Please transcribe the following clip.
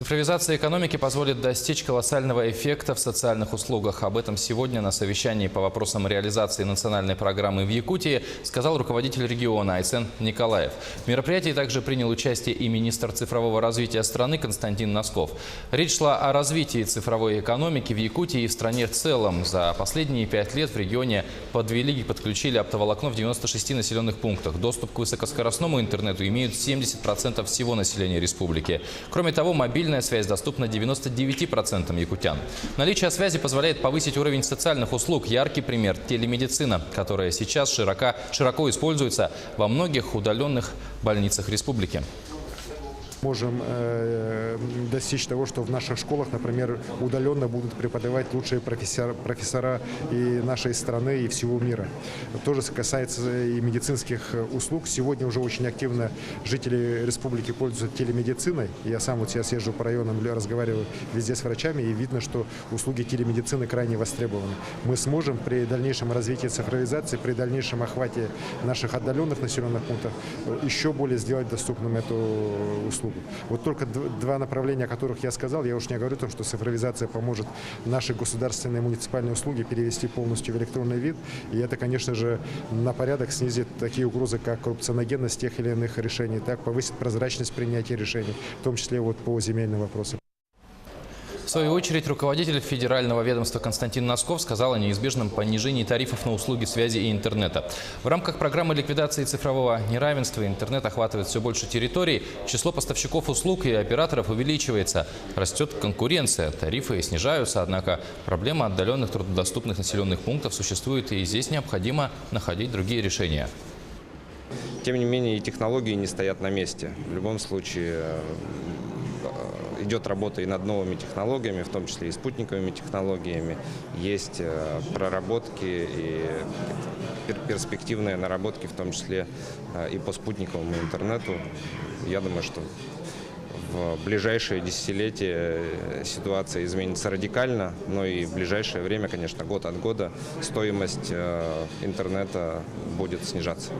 Цифровизация экономики позволит достичь колоссального эффекта в социальных услугах. Об этом сегодня на совещании по вопросам реализации национальной программы в Якутии сказал руководитель региона Айсен Николаев. В мероприятии также принял участие и министр цифрового развития страны Константин Носков. Речь шла о развитии цифровой экономики в Якутии и в стране в целом. За последние 5 лет в регионе подвели и подключили оптоволокно в 96 населенных пунктах. Доступ к высокоскоростному интернету имеют 70% всего населения республики. Кроме того, мобильная связь доступна 99% якутян. Наличие связи позволяет повысить уровень социальных услуг. Яркий пример – телемедицина, которая сейчас широко используется во многих удаленных больницах республики. Можем достичь того, что в наших школах, например, удаленно будут преподавать лучшие профессора и нашей страны, и всего мира. То же касается и медицинских услуг. Сегодня уже очень активно жители республики пользуются телемедициной. Я сам вот сейчас езжу по районам, разговариваю везде с врачами, и видно, что услуги телемедицины крайне востребованы. Мы сможем при дальнейшем развитии цифровизации, при дальнейшем охвате наших отдаленных населенных пунктов еще более сделать доступным эту услугу. Вот только два направления, о которых я сказал, я уж не говорю о том, что цифровизация поможет наши государственные муниципальные услуги перевести полностью в электронный вид. И это, конечно же, на порядок снизит такие угрозы, как коррупционогенность тех или иных решений, так повысит прозрачность принятия решений, в том числе вот по земельным вопросам. В свою очередь, руководитель федерального ведомства Константин Носков сказал о неизбежном понижении тарифов на услуги связи и интернета. В рамках программы ликвидации цифрового неравенства интернет охватывает все больше территорий, число поставщиков услуг и операторов увеличивается. Растет конкуренция, тарифы снижаются, однако проблема отдаленных труднодоступных населенных пунктов существует, и здесь необходимо находить другие решения. Тем не менее, и технологии не стоят на месте. В любом случае идет работа и над новыми технологиями, в том числе и спутниковыми технологиями. Есть проработки и перспективные наработки, в том числе и по спутниковому интернету. Я думаю, что в ближайшие десятилетия ситуация изменится радикально, но и в ближайшее время, конечно, год от года стоимость интернета будет снижаться.